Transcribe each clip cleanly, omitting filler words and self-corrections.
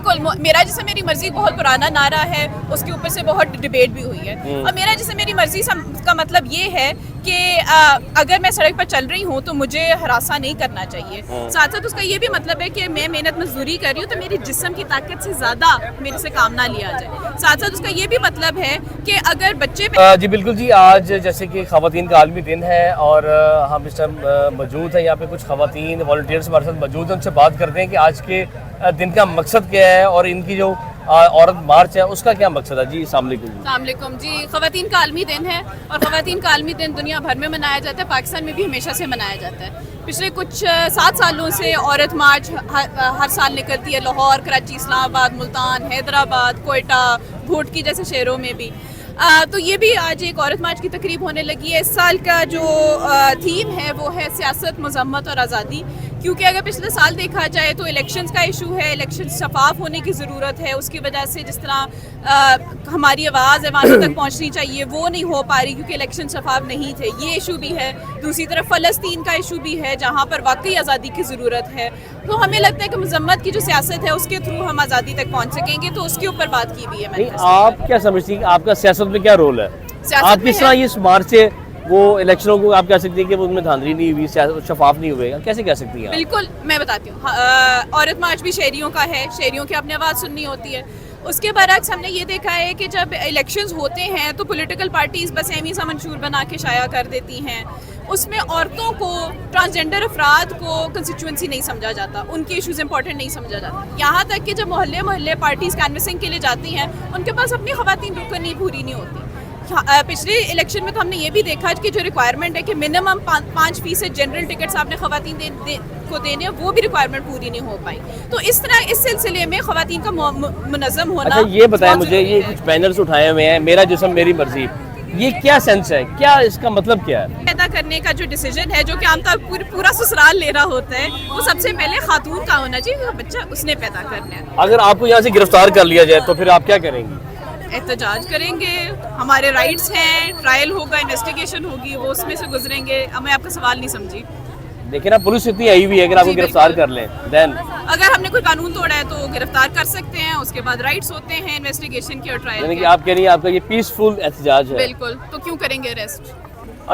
बिल्कुल, मेरा जैसे मेरी मर्जी बहुत पुराना नारा है, उसके ऊपर से बहुत डिबेट भी हुई है। और मेरा जैसे मेरी मर्जी का मतलब ये है कि अगर मैं सड़क पर चल रही हूँ तो मुझे हरासा नहीं करना चाहिए। साथ साथ उसका ये भी मतलब है कि मैं मेहनत मजदूरी कर रही हूँ तो मेरी जिस्म की ताकत से ज़्यादा मेरे से काम ना लिया जाए। साथ साथ उसका ये भी मतलब है कि अगर बच्चे जी बिल्कुल जी, आज जैसे कि ख़वातीन का आलमी दिन है और हम इस टाइम मौजूद हैं यहाँ पे, कुछ ख़वातीन वॉलंटियर्स हमारे साथ मौजूद हैं, उनसे बात करते हैं कि आज के दिन का मकसद क्या है और इनकी जो औरत मार्च है उसका क्या मकसद है। जी अस्सलाम वालेकुम जी, ख़वातीन का आलमी दिन है और ख़वातीन का आलमी दिन दुनिया भर में मनाया जाता है, पाकिस्तान में भी हमेशा से मनाया जाता है। पिछले कुछ 7 सालों से औरत मार्च हर साल निकलती है, लाहौर, कराची, इस्लामाबाद, मुल्तान, हैदराबाद, कोयटा, भोटकी जैसे शहरों में भी। तो ये भी आज एक औरत मार्च की तकरीब होने लगी है। इस साल का जो थीम है वो है सियासत, मज़म्मत और आज़ादी, क्योंकि अगर पिछले साल देखा जाए तो इलेक्शंस का इशू है, इलेक्शन शफाफ होने की ज़रूरत है। उसकी वजह से जिस तरह हमारी आवाज़ अवाम तक पहुँचनी चाहिए वो नहीं हो पा रही क्योंकि इलेक्शन शफाफ नहीं थे, ये इशू भी है। दूसरी तरफ फ़लस्तीन का इशू भी है जहाँ पर वाकई आज़ादी की ज़रूरत है। तो हमें लगता है कि मज़म्मत की जो सियासत है उसके थ्रू हम आज़ादी तक पहुँच सकेंगे, तो उसके ऊपर बात की भी है। आप क्या समझती हैं, आपका सियासत में क्या रोल है? आप किस तरह इस मार्च से वो इलेक्शनों को आप कह सकती हैं कि वो उनमें धांधली नहीं हुई, शफाफ नहीं हुए, कैसे कह सकती हैं? बिल्कुल, मैं बताती हूँ। औरत मार्च भी शहरियों का है, शहरियों की अपनी आवाज़ सुननी होती है। उसके बरक्स हमने ये देखा है कि जब इलेक्शंस होते हैं तो पॉलिटिकल पार्टीज़ बस एमी सा मंशूर बना के शाया कर देती हैं। उसमें औरतों को, ट्रांसजेंडर अफराद को कंस्टिट्यूंसी नहीं समझा जाता, उनके इश्यूज इंपॉर्टेंट नहीं समझा जाता। यहाँ तक कि जब मोहल्ले मोहल्ले पार्टीज़ कैनवसिंग के लिए जाती हैं उनके पास अपनी ख़वातीन रुकनी पूरी नहीं होती। पिछले इलेक्शन में तो हमने ये भी देखा कि जो रिक्वायरमेंट है कि मिनिमम 5% जनरल टिकट्स आपने ख़वातीन को देने, वो भी रिक्वायरमेंट पूरी नहीं हो पाई। तो इस तरह इस सिलसिले में ख़वातीन का मुनज़्ज़म होना। अच्छा ये बताएं मुझे, ये कुछ बैनर्स उठाए हुए हैं, मेरा जिस्म मेरी मर्जी, ये क्या सेंस है, क्या इसका मतलब क्या है? पैदा करने का जो डिसीजन है, जो कि आमतौर पूरा ससुराल ले रहा होता है, वो सबसे पहले खातून का होना चाहिए, बच्चा उसने पैदा करना है। अगर आपको यहाँ से गिरफ्तार कर लिया जाए तो फिर आप क्या करेंगी? एहतजाज करेंगे, हमारे राइट्स हैं, ट्रायल होगा, इन्वेस्टिगेशन होगी, वो उसमें से गुजरेंगे। मैं आपका सवाल नहीं समझी। देखिए ना, पुलिस इतनी आई हुई है, अगर आपको गिरफ्तार कर लें देन अगर हमने कोई कानून तोड़ा है तो गिरफ्तार कर सकते हैं, उसके बाद राइट्स होते हैं इन्वेस्टिगेशन के और ट्रायल यानी के। कि आप कह रही हैं आपका ये पीसफुल एहतजाज है? बिल्कुल, तो क्यों करेंगे अरेस्ट?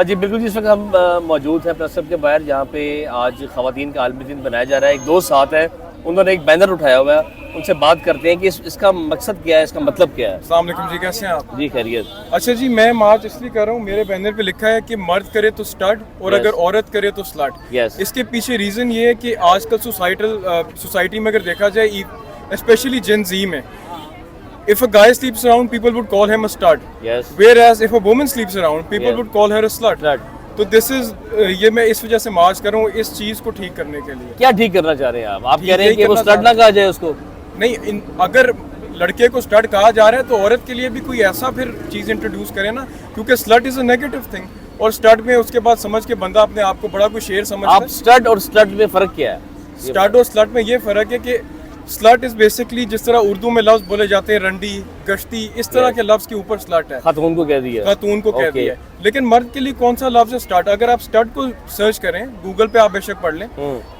जी बिल्कुल, जिस वक्त हम मौजूद हैं प्रेस क्लब के बाहर, जहाँ पे आज ख़वातीन का आलमी दिन मनाया जा रहा है। एक दोस्त साथ है, उन्होंने एक बैनर उठाया हुआ है, उनसे बात करते हैं कि इसका मकसद क्या है, इसका मतलब क्या है। अस्सलाम वालेकुम जी, कैसे हैं आप? जी खैरियत। अच्छा जी, मैं मार्च इसलिए कर रहा हूँ, मेरे बैनर पे लिखा है कि मर्द करे तो स्टड और अगर औरत करे तो स्लट। इसके पीछे रीज़न ये है कि आजकल सोसाइटी में अगर देखा जाए, स्पेशली जेन ज़ी में, if a guy sleeps around, people would call him a stud. Whereas if a woman sleeps around, people would call her a slut. तो दिस इज ये मैं इस वजह से मार्च कर रहा हूँ, इस चीज़ को ठीक करने के लिए। क्या ठीक करना चाह रहे हैं आप कह रहे हैं कि वो स्टड ना कहा जाए उसको? नहीं, अगर लड़के को स्टड कहा जा रहा है तो औरत के लिए भी कोई ऐसा फिर चीज़ इंट्रोड्यूस करे ना, क्योंकि slut is a negative thing और स्टड में उसके बाद समझ के बंदा अपने आप को बड़ा कोई शेर समझता है। आप स्टड और स्लट में फ़र्क क्या है? स्टड और स्लट में ये फ़र्क है कि स्लट इज बेसिकली जिस तरह उर्दू में लफ्ज बोले जाते हैं, रंडी, गश्ती, इस तरह के लफ्ज के ऊपर स्लट है। खातून को कह दिया, खातून को कह दिया। लेकिन मर्द के लिए कौन सा लफ्ज है स्टड? अगर आप स्टड को सर्च करें, गूगल पे आप बेशक पढ़ लें,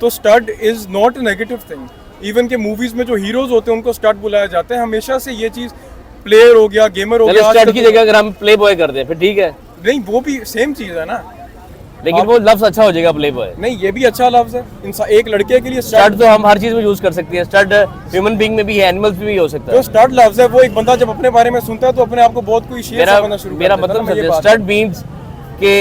तो stud is not a negative thing. Even के मूवीज में जो हीरोज होते हैं उनको स्टड बुलाया जाता है। हमेशा से ये चीज, प्लेयर हो गया, गेमर हो गया, स्टड की जगह अगर हम प्ले बॉय कर दें फिर ठीक है? नहीं, वो भी सेम चीज है ना, लेकिन वो लफ्ज अच्छा हो जाएगा प्ले बॉय। नहीं, ये भी अच्छा लफ्ज है। एक लड़के के लिए स्टड तो हम हर चीज में यूज कर सकते हैं। स्टड ह्यूमन बीइंग में भी है, एनिमल्स में भी हो सकता है। जो स्टड लफ्ज है वो एक बंदा जब अपने बारे में सुनता है तो अपने आप को बहुत कोई शेर समझना शुरू कर देता है। मेरा मतलब स्टड मींस के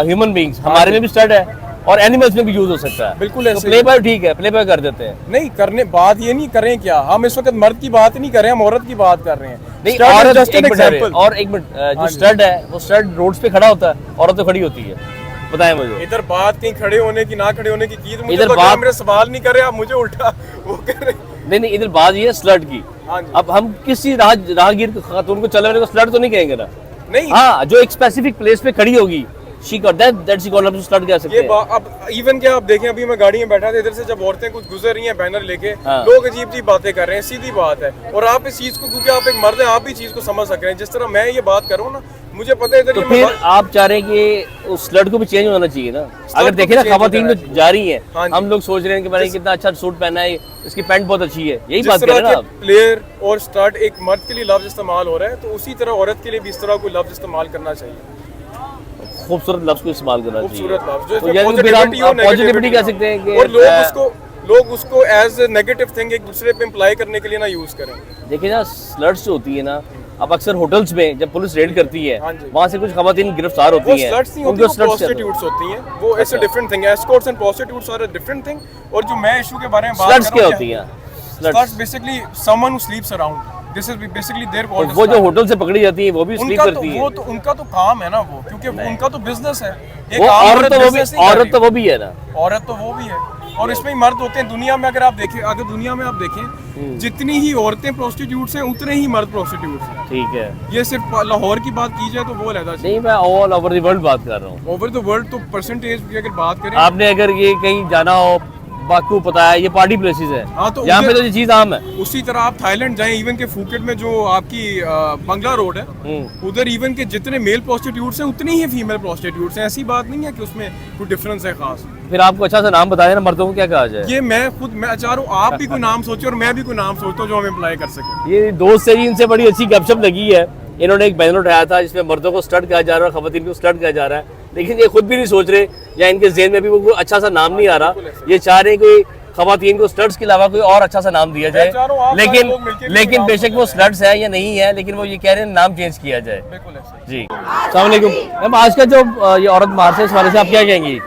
ह्यूमन बीइंग्स, हमारे में भी स्टड है और एनिमल्स में भी यूज हो सकता है। बिल्कुल ऐसे। प्ले बॉय ठीक है, प्ले बॉय कर देते हैं। नहीं करने, बात ये नहीं करें क्या, हम इस वक्त मर्द की बात नहीं कर रहे हैं, हम औरत की बात कर रहे हैं। नहीं, और एक मिनट, जो स्टड है वो स्टड रोड्स पे खड़ा होता है, औरत तो खड़ी होती है। बताएं मुझे। इधर बात कहीं खड़े होने की ना खड़े होने की मुझे इधर बात, मेरे सवाल नहीं कर रहे आप, मुझे उल्टा वो कर रहे। नहीं, इधर बात ये है स्लट की। अब हम किसी राहगीर खातून को चलने को स्लट तो नहीं कहेंगे ना? नहीं, हाँ, जो एक स्पेसिफिक प्लेस पे खड़ी होगी, she got that she called slut कह सकते हैं। अब इवन क्या आप देखें, अभी मैं गाड़ी में बैठा था, इधर से जब औरतें कुछ गुजर रही हैं बैनर लेके, लोग अजीब अजीब बातें कर रहे हैं, सीधी बात है। और आप इस चीज को, क्योंकि आप एक मर्द हैं, आप भी चीज को समझ सक रहे हैं। जिस तरह मैं ये बात कर रहा हूँ ना, मुझे पता है इधर तो ये फिर आप चाह रहे हैं कि उस स्लर्ट को भी चेंज होना चाहिए ना। अगर को देखें भी ना change खवातीन होना तो जा रही हैं, हाँ जी। हम लोग सोच रहे हैं कि भाई कितना अच्छा सूट पहना है, इसकी पैंट बहुत अच्छी है, यही जिस बात कर रहे हैं तरह ना के आप। प्लेयर और स्टार्ट एक मर्द के लिए लफ्ज इस्तेमाल हो रहा है, तो उसी तरह औरत के लिए भी इस तरह कोई लफ्ज इस्तेमाल करना चाहिए। खूबसूरत लफ्ज को इस्तेमाल करना चाहिए। खूबसूरत लफ्ज जो तो इसमें यानी फिर हम positivity और पॉजिटिविटी negativity कह हो। सकते हैं कि और लोग उसको एज नेगेटिव थिंग एक दूसरे पे इम्प्लाई करने के लिए ना यूज करें। देखिए ना स्लर्ट्स जो होती है ना, अब अक्सर होटल्स में जब पुलिस रेड करती है हाँ जी। वहाँ से कुछ खवातीन गिरफ्तार वो होती हैं, स्लट्स नहीं होती, उनको वो sluts कहते हैं। प्रोस्टिट्यूट्स होती हैं, वो it's a different thing. Escorts and prostitutes are a different thing. और जो मैं इशू के बारे में बात स्लट्स कर क्या रहा हूं, होती हैं? Sluts basically someone who sleeps around, this is basically there तो वो जो होटल से पकड़ी जाती है वो भी स्लीप करती है। उनका तो काम है ना वो, क्योंकि उनका तो बिजनेस है। एक वो आम औरत तो वो भी business नहीं कर औरत रही। तो वो भी है ना। औरत तो वो भी है, और इसमें ही मर्द होते हैं। दुनिया में अगर दुनिया में आप देखें, जितनी ही औरतें प्रोस्टिट्यूट्स हैं उतने ही मर्द प्रोस्टिट्यूट्स हैं। ठीक है, ये सिर्फ लाहौर की बात की जाए तो वो अलग नहीं मैं ऑल ओवर द वर्ल्ड बात कर रहा हूँ। ओवर द वर्ल्ड तो परसेंटेज की अगर बात करें, आपने अगर ये कहीं जाना हो, बाकू पता है ये पार्टी प्लेसेस है, हाँ, तो यहाँ पे उधर- तो ये चीज आम है। उसी तरह आप थाईलैंड जाएं, इवन के फुकेट में जो आपकी बंगला रोड है, उधर इवन के जितने मेल प्रोस्टिट्यूट्स हैं उतनी ही फीमेल प्रोस्टिट्यूट्स हैं। ऐसी बात नहीं है कि उसमें कोई डिफरेंस है खास। फिर आपको अच्छा सा नाम बताया ना मर्दों को क्या कहा जाए? ये मैं चाह रहा हूँ आप भी कोई नाम सोचे और मैं भी कोई नाम सोचता हूँ जो हम अप्लाई कर सके। ये दोस्त से जी इनसे बड़ी अच्छी गपशप लगी है। इन्होंने एक बैनर उठाया था जिसमें मर्दों को स्टड कहा जा रहा है और खवातीन को स्टड कहा जा रहा है, लेकिन ये खुद भी नहीं सोच रहे या इनके जेहन में भी वो कोई अच्छा सा नाम नहीं आ रहा। ये चाह रहे हैं कोई खवातीन को स्टड्स के अलावा कोई और अच्छा सा नाम दिया जाए, चाह रहा हूँ आप सारे लोग मिलके भी लेकिन नाम बेशक वो स्टड्स है या नहीं है, लेकिन वो ये कह रहे हैं नाम चेंज किया जाए। बिल्कुल ऐसे। जी अस्सलाम वालेकुम मैम, आज का जो ये औरत मार्च है इस बारे से आप क्या कहेंगी?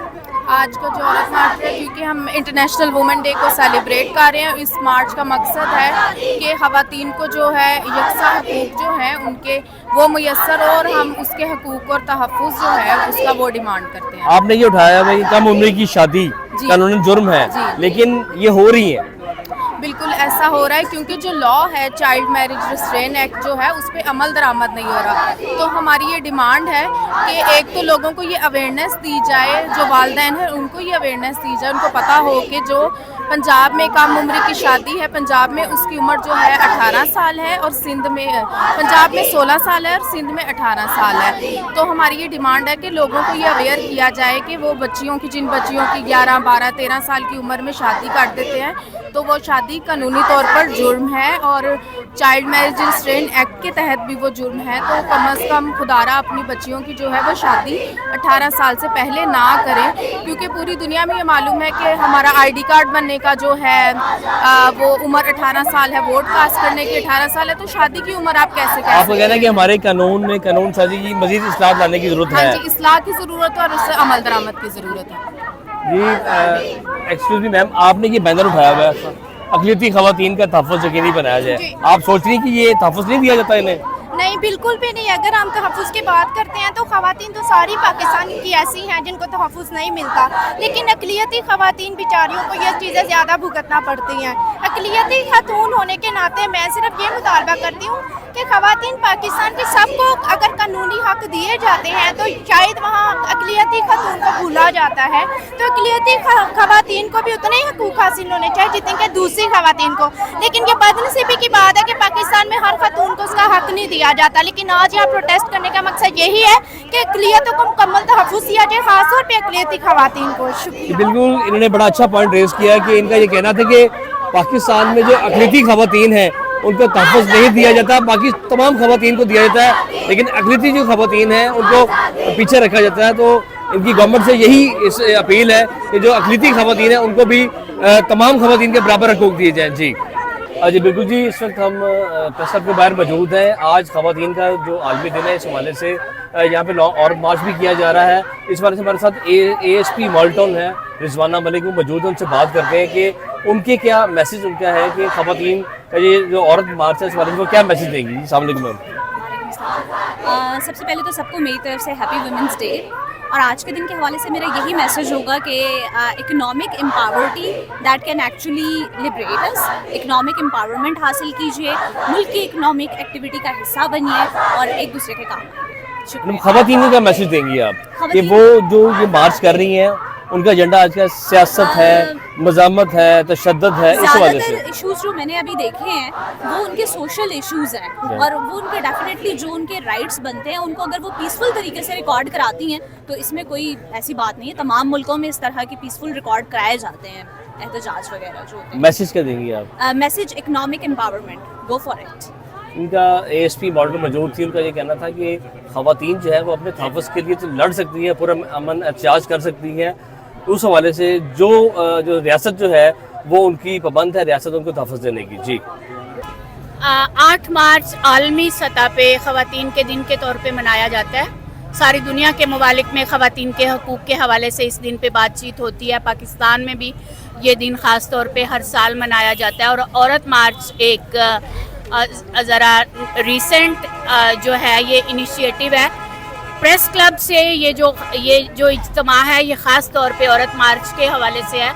आज का जो औरत मार्च है, क्योंकि हम इंटरनेशनल वुमेन डे को सेलिब्रेट कर रहे हैं, इस मार्च का मकसद है कि ख़वातीन को जो है यकसा हकूक़ जो हैं उनके वो मुयस्सर हो, और हम उसके हकूक़ और तहफ़्फ़ुज़ जो है उसका वो डिमांड करते हैं। आपने ये उठाया भाई कम उम्र की शादी जी। कानूनन जुर्म है, जी। लेकिन ये हो रही है। बिल्कुल ऐसा हो रहा है, क्योंकि जो लॉ है चाइल्ड मैरिज रिस्ट्रेन एक्ट जो है उस पर अमल दरामद नहीं हो रहा। तो हमारी ये डिमांड है कि एक तो लोगों को ये अवेयरनेस दी जाए, जो वालिदैन हैं उनको ये अवेयरनेस दी जाए, उनको पता हो कि जो पंजाब में कम उम्र की शादी है, पंजाब में उसकी उम्र जो है 18 साल है और सिंध में पंजाब में 16 साल है और सिंध में 18 साल है। तो हमारी ये डिमांड है कि लोगों को ये अवेयर किया जाए कि वो बच्चियों की जिन बच्चियों की 11, 12, 13 साल की उम्र में शादी कर देते हैं तो वो शादी कानूनी तौर पर जुर्म है, और चाइल्ड मैरिज रिस्ट्रेन एक्ट के तहत भी वो जुर्म है। तो कम अज़ कम खुदारा अपनी बच्चियों की जो है वो शादी 18 साल से पहले ना करें, क्योंकि पूरी दुनिया में ये मालूम है कि हमारा ID कार्ड बनने का जो है वो उम्र 18 साल है, वोट कास्ट करने की 18 साल है, तो शादी की उम्र आप कैसे कह आपको कहना है कि हमारे कानून में कानून साजी की मजीद इस्लाह लाने की जरूरत हाँ है? जी, इस्लाह की ज़रूरत है और उससे अमल दरामद की ज़रूरत है। जी एक्सक्यूज मी मैम, आपने ये बैनर उठाया हुआ है अक़लियती खवातीन का तहफ़्फ़ुज़ यकीनी बनाया जाए, जी। आप सोच रही हैं कि ये तहफ़्फ़ुज़ नहीं दिया जाता इन्हें? नहीं, बिल्कुल भी नहीं। अगर हम तहफ़्फ़ुज़ की बात करते हैं तो ख़वातीन तो सारी पाकिस्तान की ऐसी हैं जिनको तहफ़्फ़ुज़ नहीं मिलता, लेकिन अक़लियती ख़वातीन बेचारियों को ये चीज़ें ज़्यादा भुगतना पड़ती हैं। अक़लियती ख़ातून होने के नाते मैं सिर्फ ये मुतालबा करती हूँ कि ख़वातीन पाकिस्तान के सबको अगर कानूनी हक़ दिए जाते हैं तो शायद वहाँ अक़लियती ख़ातून को भूला जाता है। तो अक़लियती ख़वातीन को भी उतने ही हकूक़ हासिल होने चाहिए जितने कि दूसरी ख़वातीन को। लेकिन ये बदनसीबी की बात है कि पाकिस्तान में हर खातून को उसका हक़ नहीं दिया जाता। लेकिन आज यहाँ प्रोटेस्ट करने का मकसद यही है कि अक़लियतों को मुकम्मल तहफ़्फ़ुज़ दिया जाए, ख़ास तौर पे अक़लियती ख़वातीन को। शुक्रिया। बिल्कुल, इन्होंने बड़ा अच्छा पॉइंट रेज किया कि इनका ये कहना था कि पाकिस्तान में जो अक़लियती खवातीन हैं उनको तहफ़्फ़ुज़ नहीं दिया जाता, बाकी तमाम खवातीन को दिया जाता है, लेकिन अक़लियती जो खवातीन हैं उनको पीछे रखा जाता है। तो इनकी गवर्नमेंट से यही इस अपील है कि जो अक़लियती खवातीन हैं उनको भी तमाम खवातीन के बराबर हकूक़ दिए जाएँ। जी जी बिल्कुल जी, इस वक्त हम प्रेस क्लब के बाहर मौजूद हैं। आज खवातीन का जो आलमी दिन है, इस हवाले से यहाँ पे और मार्च भी किया जा रहा है। इस बारे से हमारे साथ ASP माल्टन है रिजवाना मलिक, वो मौजूद है, उनसे बात करते हैं कि उनके क्या मैसेज उनका है कि खवातीन का ये जो औरत मार्च है इस बारे में वो क्या मैसेज देंगी। अस्सलाम वालेकुम मैम। सबसे पहले तो सबको मेरी तरफ से हैप्पी वुमेंस डे। और आज के दिन के हवाले से मेरा यही मैसेज होगा कि economic empowerment that can actually liberate us, economic empowerment हासिल कीजिए, मुल्क की इकोनॉमिक एक्टिविटी का हिस्सा बनिए और एक दूसरे के काम आइए। शुक्रिया। खवातीन को क्या मैसेज देंगी आप कि वो जो ये मार्च कर रही हैं उनका एजेंडा आज का सियासत है, मज़ामत है, तशद्दुद है, इस वजह से। ज़्यादातर इश्यूज जो मैंने अभी देखे हैं वो उनके सोशल इश्यूज हैं और वो उनके डेफिनेटली जो उनके राइट्स बनते हैं उनको अगर वो पीसफुल तरीके से रिकॉर्ड कराती हैं तो इसमें कोई ऐसी बात नहीं है। तमाम मुल्कों में इस तरह की पीसफुल रिकॉर्ड कराए जाते हैं एहतजाज वगैरह जो होते मैसेज क्या देंगी आप? हैं। Message economic empowerment, go for it. इनका ASP बॉर्डर मौजूद थी, उनका ये कहना था कि ख़वातीन जो है वो अपने तहफ़्फ़ुज़ के लिए तो लड़ सकती हैं, पूरा अमन एहतजाज कर सकती हैं। उस हवाले से जो रियासत जो है वो उनकी पाबंद है, रियासत उनको तहफ़्फ़ुज़ देने की। जी 8 मार्च आलमी सतह पे ख़वातीन के दिन के तौर पे मनाया जाता है। सारी दुनिया के ममालिक में ख़वातीन के हकूक़ के हवाले से इस दिन पे बातचीत होती है। पाकिस्तान में भी ये दिन ख़ास तौर पे हर साल मनाया जाता है। और औरत मार्च एक ज़रा रिसेंट जो है ये इनिशिएटिव है प्रेस क्लब से। ये जो इज्तिमा है ये ख़ास तौर पे औरत मार्च के हवाले से है।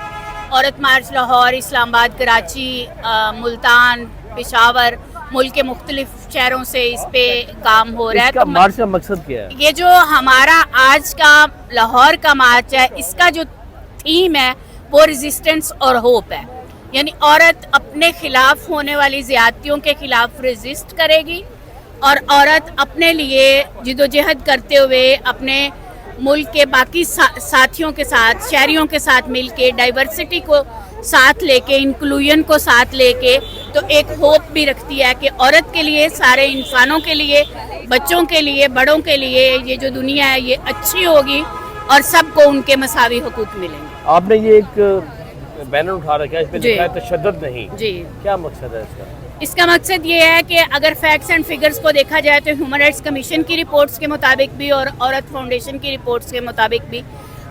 औरत मार्च लाहौर, इस्लामाबाद, कराची, मुल्तान, पेशावर, मुल्क के मुख्तलिफ शहरों से इस पे काम हो रहा है। इसका मार्च का मकसद क्या है? ये जो हमारा आज का लाहौर का मार्च है इसका जो थीम है वो रेजिस्टेंस और होप है। यानी औरत अपने खिलाफ होने वाली ज़्यादतियों के खिलाफ रेजिस्ट करेगी और औरत अपने लिए जिदोजहद करते हुए अपने मुल्क के बाकी साथियों के साथ, शहरियों के साथ मिलके डाइवर्सिटी को साथ लेके, इंक्लूजन को साथ लेके तो एक होप भी रखती है कि औरत के लिए, सारे इंसानों के लिए, बच्चों के लिए, बड़ों के लिए ये जो दुनिया है ये अच्छी होगी और सबको उनके मसावी हकूक़ मिलेंगे। आपने ये एक बैनर उठा रखा है, इस पे लिखा है तशद्दुद नहीं। जी, क्या मकसद है इसका? इसका मकसद ये है कि अगर फैक्ट्स एंड फिगर्स को देखा जाए तो ह्यूमन राइट्स कमीशन की रिपोर्ट्स के मुताबिक भी और औरत फाउंडेशन की रिपोर्ट्स के मुताबिक भी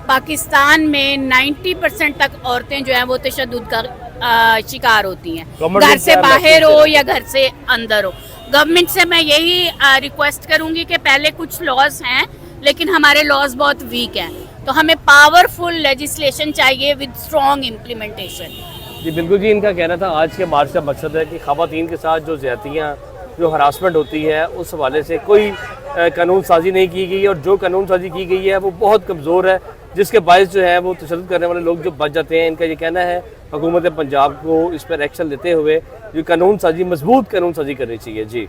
पाकिस्तान में 90% तक औरतें जो हैं वो तशद्दुद का शिकार होती हैं, घर से बाहर हो या घर से अंदर हो। गवर्नमेंट से मैं यही रिक्वेस्ट करूंगी कि पहले कुछ लॉज हैं लेकिन हमारे लॉज बहुत वीक हैं, तो हमें पावरफुल लेजिस्लेशन चाहिए विद स्ट्रॉन्ग इम्प्लीमेंटेशन। जी बिल्कुल जी, इनका कहना था आज के मार्च का मकसद है कि ख़वातीन के साथ जो ज़्यादतियाँ, जो हरासमेंट होती है उस हवाले से कोई कानून साजी नहीं की गई और जो कानून साजी की गई है वो बहुत कमज़ोर है, जिसके बायस जो है वो तशद्दुद करने वाले लोग जो बच जाते हैं। इनका ये कहना है हुकूमत पंजाब को इस पर एक्शन लेते हुए जो कानून साजी, मजबूत कानून साजी करनी चाहिए। जी